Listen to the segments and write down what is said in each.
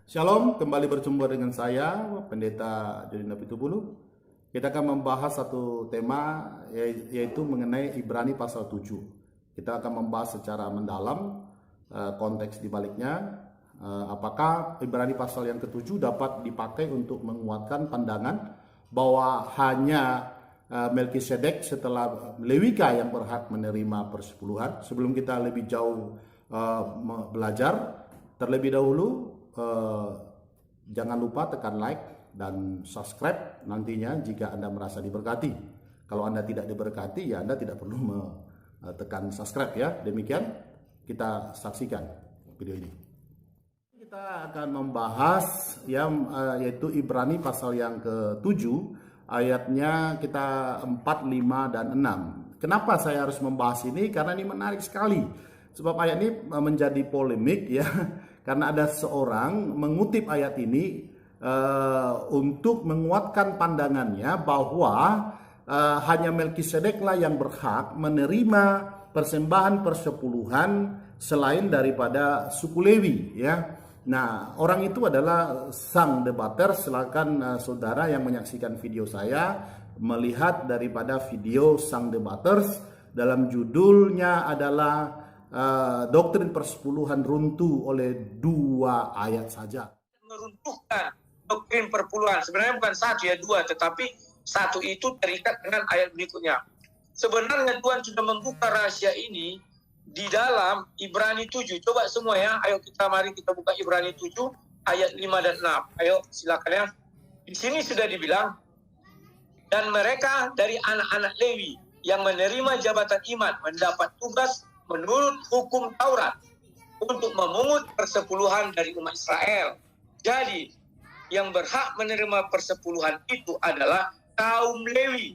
Shalom, kembali berjumpa dengan saya, Pendeta Jodina Pitubulu. Kita akan membahas satu tema, yaitu mengenai Ibrani pasal 7. Kita akan membahas secara mendalam konteks di baliknya. Apakah Ibrani pasal yang ke-7 dapat dipakai untuk menguatkan pandangan bahwa hanya Melkisedek setelah Lewika yang berhak menerima persepuluhan. Sebelum kita lebih jauh belajar, terlebih dahulu jangan lupa tekan like dan subscribe nantinya jika Anda merasa diberkati. Kalau Anda tidak diberkati, ya Anda tidak perlu tekan subscribe ya. Demikian kita saksikan video ini. Kita akan membahas yaitu Ibrani pasal yang ke-7, ayatnya kita 4, 5, dan 6. Kenapa saya harus membahas ini? Karena ini menarik sekali. Sebab ayat ini menjadi polemik ya. Karena ada seorang mengutip ayat ini untuk menguatkan pandangannya bahwa hanya Melkisedeklah yang berhak menerima persembahan persepuluhan selain daripada suku Lewi ya. Nah, orang itu adalah sang debater. Silakan saudara yang menyaksikan video saya melihat daripada video sang debaters. Dalam judulnya adalah doktrin persepuluhan runtuh oleh 2 ayat saja. Meruntuhkan doktrin persepuluhan sebenarnya bukan 1 ya 2, tetapi 1 itu terikat dengan ayat berikutnya. Sebenarnya Tuhan sudah membuka rahasia ini di dalam Ibrani 7. Coba semua ya, ayo mari kita buka Ibrani 7 ayat 5 dan 6. Ayo silakan ya. Di sini sudah dibilang, dan mereka dari anak-anak Lewi yang menerima jabatan iman mendapat tugas menurut hukum Taurat untuk memungut persepuluhan dari umat Israel. Jadi, yang berhak menerima persepuluhan itu adalah kaum Lewi.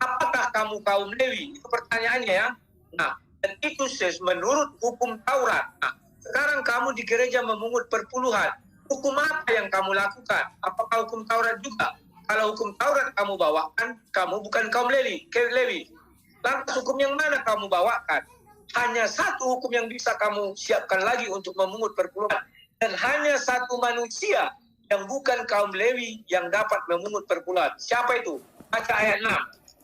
Apakah kamu kaum Lewi? Itu pertanyaannya ya. Nah, dan itu menurut hukum Taurat. Nah, sekarang kamu di gereja memungut perpuluhan. Hukum apa yang kamu lakukan? Apakah hukum Taurat juga? Kalau hukum Taurat kamu bawakan, kamu bukan kaum Lewi. Lantas hukum yang mana kamu bawakan? Hanya 1 hukum yang bisa kamu siapkan lagi untuk memungut perpuluhan. Dan hanya 1 manusia yang bukan kaum Lewi yang dapat memungut perpuluhan. Siapa itu? Baca ayat 6.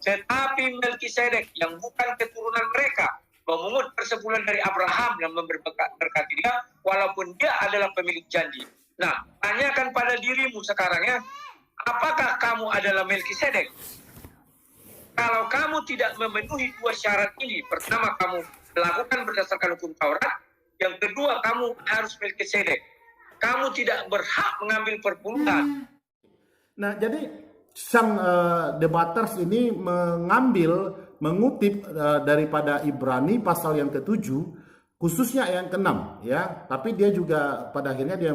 Tetapi Melkisedek yang bukan keturunan mereka memungut persepuluhan dari Abraham dan memberkati dia walaupun dia adalah pemilik janji. Nah, tanyakan pada dirimu sekarang ya. Apakah kamu adalah Melkisedek? Kalau kamu tidak memenuhi 2 syarat ini, pertama kamu melakukan berdasarkan hukum Taurat, yang kedua kamu harus Melkisedek. Kamu tidak berhak mengambil perpuluhan. Nah, jadi sang debaters ini mengutip daripada Ibrani pasal yang ke-7, khususnya ayat ke-6 ya. Tapi dia juga pada akhirnya dia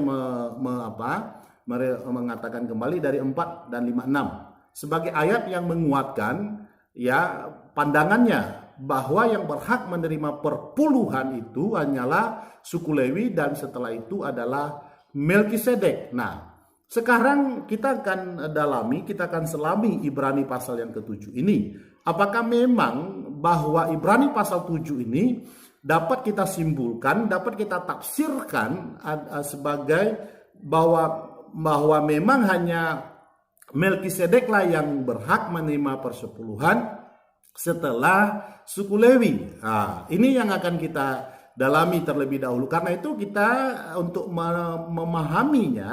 mengatakan kembali dari 4 dan 5, 6 sebagai ayat yang menguatkan ya pandangannya bahwa yang berhak menerima perpuluhan itu hanyalah suku Lewi dan setelah itu adalah Melkisedek. Nah, sekarang kita akan selami Ibrani pasal yang ke-7 ini. Apakah memang bahwa Ibrani pasal 7 ini dapat kita simpulkan, dapat kita tafsirkan sebagai bahwa memang hanya Melkisedeklah yang berhak menerima persepuluhan setelah suku Lewi. Nah, ini yang akan kita dalami terlebih dahulu. Karena itu kita untuk memahaminya,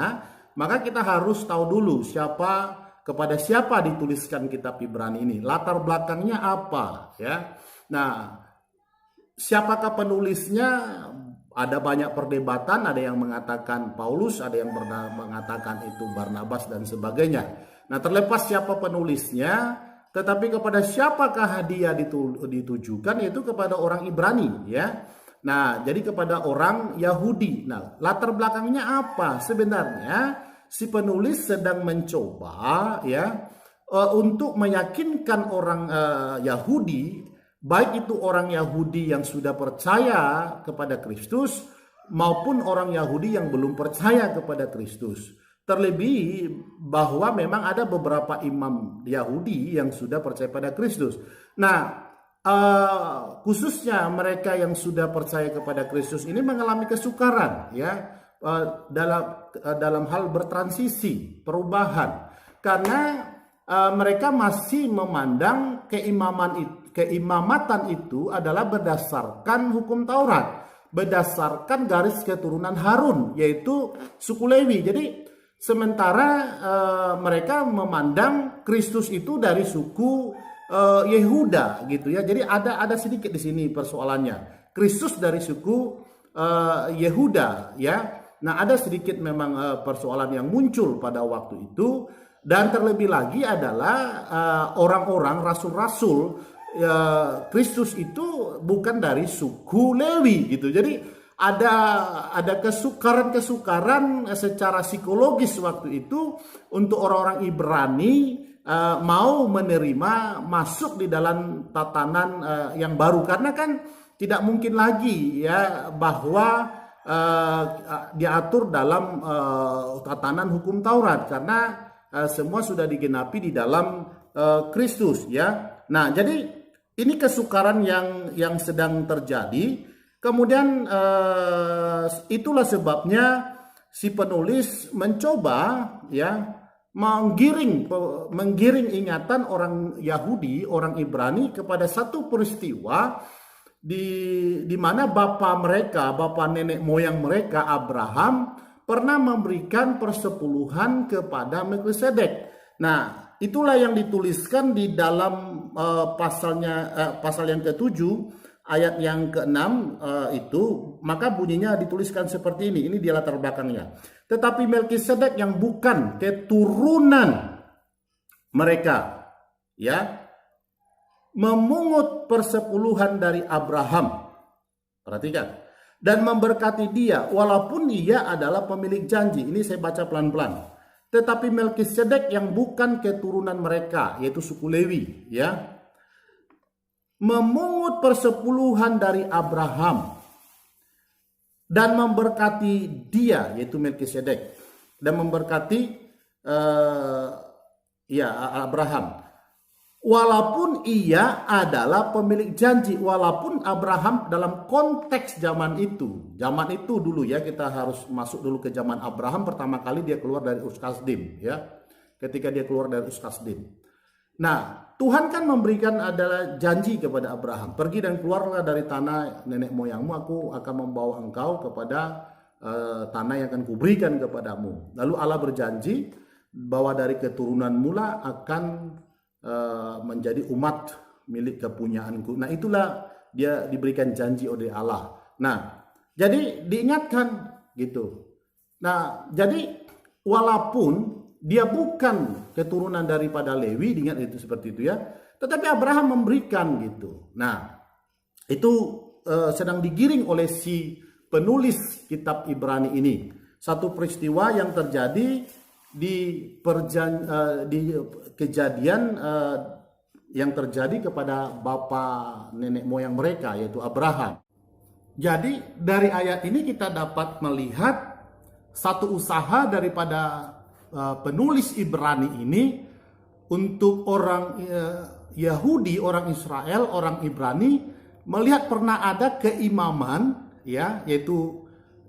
maka kita harus tahu dulu kepada siapa dituliskan kitab Ibrani ini. Latar belakangnya apa ya. Nah, siapakah penulisnya? Ada banyak perdebatan, ada yang mengatakan Paulus, ada yang mengatakan itu Barnabas dan sebagainya. Nah, terlepas siapa penulisnya, tetapi kepada siapakah dia ditujukan, yaitu kepada orang Ibrani ya. Nah, jadi kepada orang Yahudi. Nah, latar belakangnya apa? Sebenarnya si penulis sedang mencoba ya untuk meyakinkan orang Yahudi, baik itu orang Yahudi yang sudah percaya kepada Kristus maupun orang Yahudi yang belum percaya kepada Kristus. Terlebih bahwa memang ada beberapa imam Yahudi yang sudah percaya pada Kristus. Nah, khususnya mereka yang sudah percaya kepada Kristus ini mengalami kesukaran ya. dalam hal bertransisi, perubahan, karena mereka masih memandang keimamatan itu adalah berdasarkan hukum Taurat, berdasarkan garis keturunan Harun, yaitu suku Lewi. Jadi sementara mereka memandang Kristus itu dari suku Yehuda gitu ya. Jadi ada sedikit di sini persoalannya. Kristus dari suku Yehuda ya. Nah, ada sedikit memang persoalan yang muncul pada waktu itu. Dan terlebih lagi adalah orang-orang rasul-rasul Kristus itu bukan dari suku Lewi gitu. Jadi ada kesukaran secara psikologis waktu itu untuk orang-orang Ibrani mau menerima masuk di dalam tatanan yang baru, karena kan tidak mungkin lagi ya bahwa diatur dalam tatanan hukum Taurat, karena semua sudah digenapi di dalam Kristus ya. Nah, jadi ini kesukaran yang sedang terjadi. Kemudian itulah sebabnya si penulis mencoba ya menggiring ingatan orang Yahudi, orang Ibrani kepada satu peristiwa di mana bapa nenek moyang mereka Abraham pernah memberikan persepuluhan kepada Melkisedek. Nah, itulah yang dituliskan di dalam pasal yang ke-7 ayat yang ke-6 itu, maka bunyinya dituliskan seperti ini. Ini di latar belakangnya. Tetapi Melkisedek yang bukan keturunan mereka ya memungut persepuluhan dari Abraham. Perhatikan. Dan memberkati dia walaupun ia adalah pemilik janji. Ini saya baca pelan-pelan. Tetapi Melkisedek yang bukan keturunan mereka, yaitu suku Lewi, ya, memungut persepuluhan dari Abraham dan memberkati dia, yaitu Melkisedek, dan memberkati Abraham. Walaupun ia adalah pemilik janji, walaupun Abraham dalam konteks zaman itu dulu ya, kita harus masuk dulu ke zaman Abraham. Pertama kali dia keluar dari Ur Kasdim ya, ketika dia keluar dari Ur Kasdim. Nah, Tuhan kan memberikan adalah janji kepada Abraham, pergi dan keluarlah dari tanah nenek moyangmu, aku akan membawa engkau kepada tanah yang akan kuberikan kepadamu. Lalu Allah berjanji bahwa dari keturunan mula akan menjadi umat milik kepunyaanku. Nah, itulah dia diberikan janji oleh Allah. Nah, jadi diingatkan gitu. Nah, jadi walaupun dia bukan keturunan daripada Lewi, diingat itu seperti itu ya, tetapi Abraham memberikan gitu. Nah, itu sedang digiring oleh si penulis kitab Ibrani ini. Satu peristiwa yang terjadi di kejadian yang terjadi kepada bapa nenek moyang mereka, yaitu Abraham. Jadi dari ayat ini kita dapat melihat satu usaha daripada penulis Ibrani ini untuk orang Yahudi, orang Israel, orang Ibrani melihat pernah ada keimaman ya, yaitu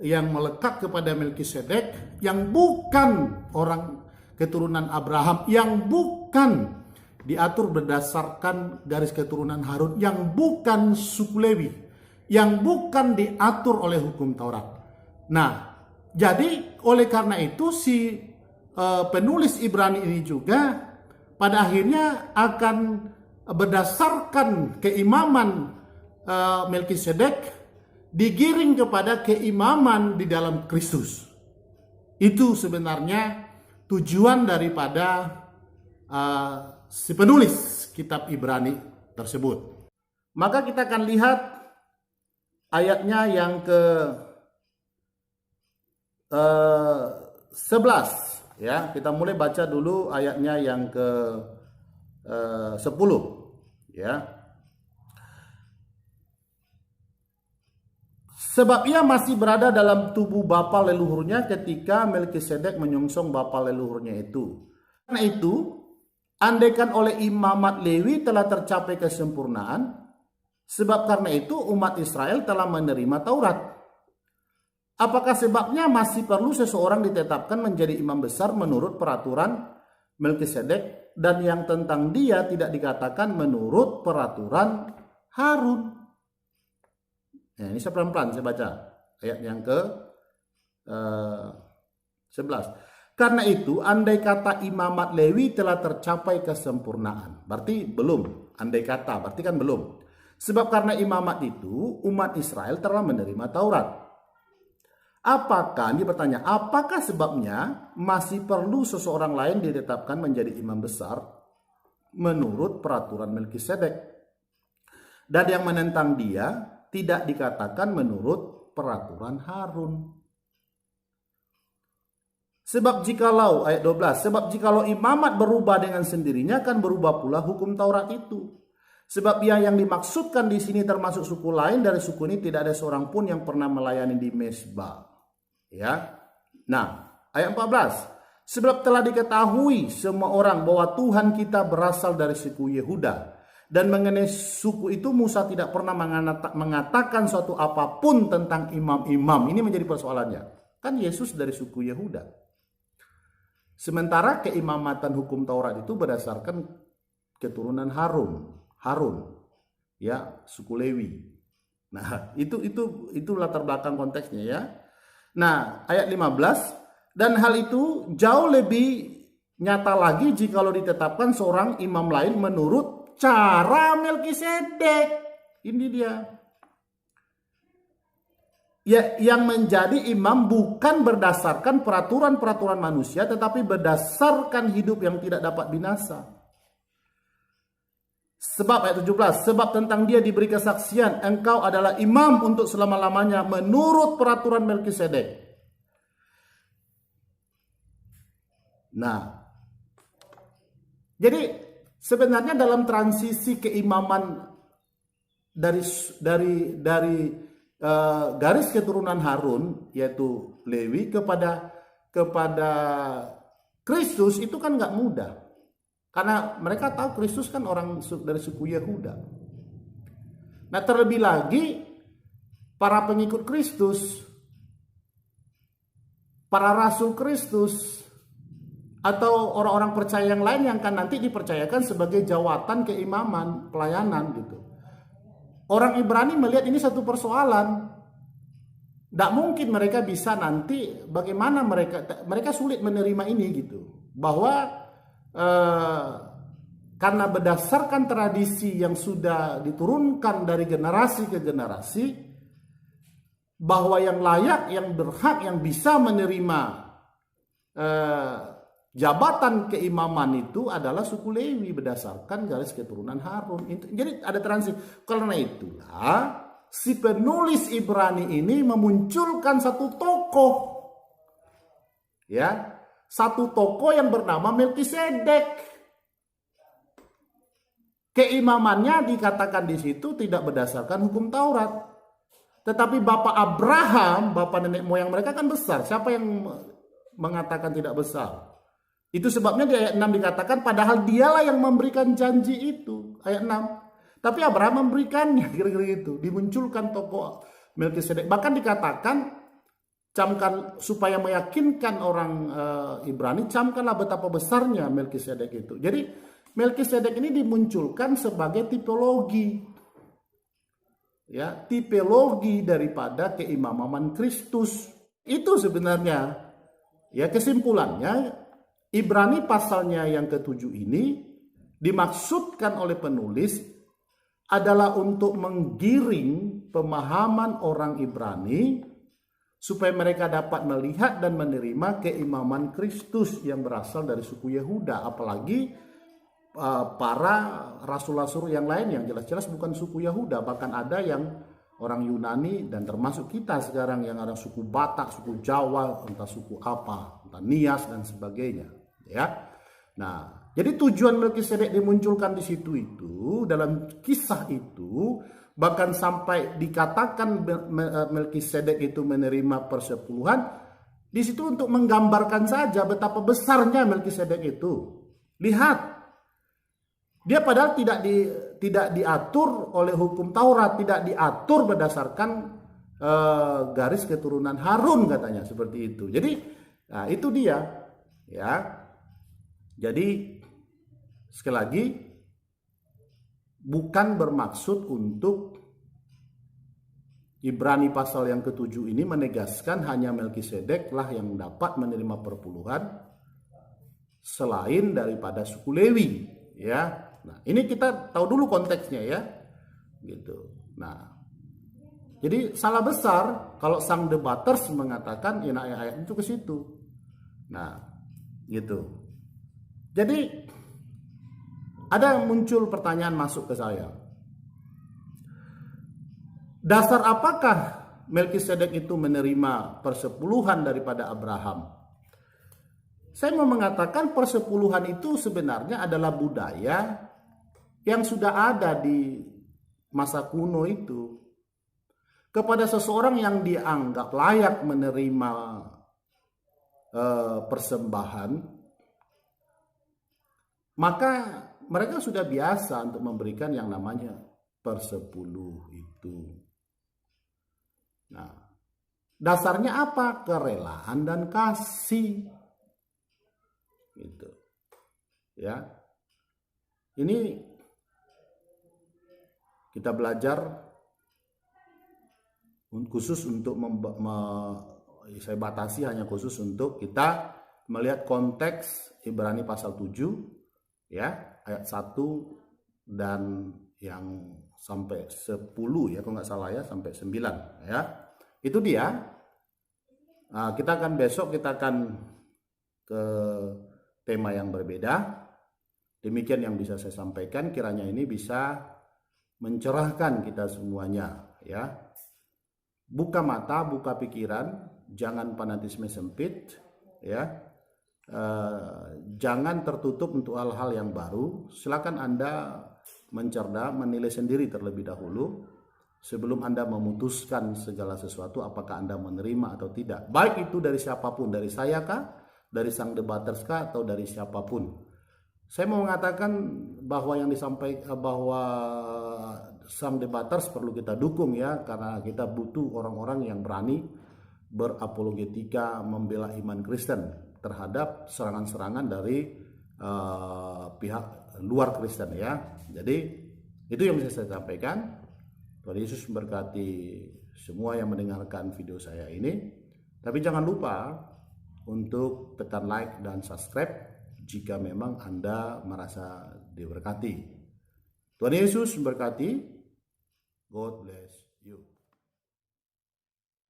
yang melekat kepada Melkisedek yang bukan orang keturunan Abraham, yang bukan diatur berdasarkan garis keturunan Harun, yang bukan suku Lewi, yang bukan diatur oleh hukum Taurat. Nah, jadi oleh karena itu si penulis Ibrani ini juga pada akhirnya akan berdasarkan keimaman Melkisedek digiring kepada keimaman di dalam Kristus. Itu sebenarnya tujuan daripada si penulis kitab Ibrani tersebut. Maka kita akan lihat ayatnya yang ke 11 ya. Kita mulai baca dulu ayatnya yang ke 10 ya. Sebab ia masih berada dalam tubuh bapa leluhurnya ketika Melkisedek menyongsong bapa leluhurnya itu. Karena itu, andaikan oleh imamat Lewi telah tercapai kesempurnaan, sebab karena itu umat Israel telah menerima Taurat. Apakah sebabnya masih perlu seseorang ditetapkan menjadi imam besar menurut peraturan Melkisedek dan yang tentang dia tidak dikatakan menurut peraturan Harun? Nah, ini saya pelan-pelan saya baca ayat yang ke 11. Karena itu, andai kata imamat Lewi telah tercapai kesempurnaan. Berarti belum. Andai kata, berarti kan belum. Sebab karena imamat itu, umat Israel telah menerima Taurat. Apakah, ini bertanya, apakah sebabnya masih perlu seseorang lain ditetapkan menjadi imam besar menurut peraturan Melkisedek? Dan yang menentang dia tidak dikatakan menurut peraturan Harun. Sebab jikalau, ayat 12, sebab jikalau imamat berubah dengan sendirinya akan berubah pula hukum Taurat itu. Sebab yang dimaksudkan di sini termasuk suku lain dari suku ini tidak ada seorang pun yang pernah melayani di Mesbah. Ya. Nah, ayat 14. Sebab telah diketahui semua orang bahwa Tuhan kita berasal dari suku Yehuda. Dan mengenai suku itu Musa tidak pernah mengatakan suatu apapun tentang imam-imam. Ini menjadi persoalannya. Kan Yesus dari suku Yehuda. Sementara keimamatan hukum Taurat itu berdasarkan keturunan Harun, ya, suku Lewi. Nah, itu latar belakang konteksnya ya. Nah, ayat 15, dan hal itu jauh lebih nyata lagi jikalau ditetapkan seorang imam lain menurut cara Melkisedek. Ini dia. Ya, yang menjadi imam bukan berdasarkan peraturan-peraturan manusia, tetapi berdasarkan hidup yang tidak dapat binasa. Sebab ayat 17, sebab tentang dia diberi kesaksian, engkau adalah imam untuk selama-lamanya menurut peraturan Melkisedek. Nah, jadi sebenarnya dalam transisi keimaman dari garis keturunan Harun yaitu Lewi kepada Kristus itu kan nggak mudah. Karena mereka tahu Kristus kan orang dari suku Yehuda. Nah, terlebih lagi para pengikut Kristus, para rasul Kristus, atau orang-orang percaya yang lain yang akan nanti dipercayakan sebagai jawatan keimaman, pelayanan gitu. Orang Ibrani melihat ini satu persoalan. Tidak mungkin mereka bisa nanti bagaimana mereka sulit menerima ini gitu. Bahwa karena berdasarkan tradisi yang sudah diturunkan dari generasi ke generasi, bahwa yang layak, yang berhak, yang bisa menerima jabatan keimaman itu adalah suku Lewi berdasarkan garis keturunan Harun. Jadi ada transisi. Karena itulah si penulis Ibrani ini memunculkan satu tokoh, ya, satu tokoh yang bernama Melkisedek. Keimamannya dikatakan di situ tidak berdasarkan hukum Taurat, tetapi bapak Abraham, bapak nenek moyang mereka kan besar. Siapa yang mengatakan tidak besar? Itu sebabnya di ayat 6 dikatakan padahal dialah yang memberikan janji itu. Ayat 6. Tapi Abraham memberikannya, kira-kira itu. Dimunculkan tokoh Melkisedek. Bahkan dikatakan, camkan supaya meyakinkan orang Ibrani, camkanlah betapa besarnya Melkisedek itu. Jadi Melkisedek ini dimunculkan sebagai tipologi. Ya, tipologi daripada keimaman Kristus. Itu sebenarnya. Ya, kesimpulannya Ibrani pasalnya yang ke-7 ini dimaksudkan oleh penulis adalah untuk menggiring pemahaman orang Ibrani supaya mereka dapat melihat dan menerima keimaman Kristus yang berasal dari suku Yehuda. Apalagi para rasul-rasul yang lain yang jelas-jelas bukan suku Yehuda. Bahkan ada yang orang Yunani dan termasuk kita sekarang yang ada suku Batak, suku Jawa, entah suku apa, entah Nias dan sebagainya. Ya, nah, jadi tujuan Melkisedek dimunculkan di situ itu dalam kisah itu bahkan sampai dikatakan Melkisedek itu menerima persepuluhan di situ untuk menggambarkan saja betapa besarnya Melkisedek itu. Lihat, dia padahal tidak diatur oleh hukum Taurat, tidak diatur berdasarkan garis keturunan Harun katanya seperti itu. Jadi nah, itu dia ya. Jadi sekali lagi bukan bermaksud untuk Ibrani pasal yang ke-7 ini menegaskan hanya Melkisedek lah yang dapat menerima perpuluhan selain daripada suku Lewi ya. Nah, ini kita tahu dulu konteksnya ya. Gitu. Nah, jadi salah besar kalau sang debaters mengatakan ya ayat itu ke situ. Nah, gitu. Jadi ada muncul pertanyaan masuk ke saya. Dasar apakah Melkisedek itu menerima persepuluhan daripada Abraham? Saya mau mengatakan persepuluhan itu sebenarnya adalah budaya yang sudah ada di masa kuno itu. Kepada seseorang yang dianggap layak menerima persembahan, maka mereka sudah biasa untuk memberikan yang namanya persepuluh itu. Nah, dasarnya apa? Kerelaan dan kasih. Gitu. Ya. Ini kita belajar khusus untuk saya batasi hanya khusus untuk kita melihat konteks Ibrani pasal 7 ya, ayat 1 dan yang sampai 10 ya kalau nggak salah ya, sampai 9 ya. Itu dia. Nah, kita akan besok kita akan ke tema yang berbeda. Demikian yang bisa saya sampaikan, kiranya ini bisa mencerahkan kita semuanya ya. Buka mata, buka pikiran, jangan fanatisme sempit ya. Jangan tertutup untuk hal-hal yang baru. Silakan Anda mencerna, menilai sendiri terlebih dahulu sebelum Anda memutuskan segala sesuatu apakah Anda menerima atau tidak. Baik itu dari siapapun, dari saya kah, dari sang debaters kah, atau dari siapapun. Saya mau mengatakan bahwa yang disampaikan bahwa sang debaters perlu kita dukung ya, karena kita butuh orang-orang yang berani berapologetika membela iman Kristen terhadap serangan-serangan dari pihak luar Kristen ya. Jadi itu yang bisa saya sampaikan. Tuhan Yesus memberkati semua yang mendengarkan video saya ini. Tapi jangan lupa untuk tekan like dan subscribe jika memang Anda merasa diberkati. Tuhan Yesus memberkati. God bless.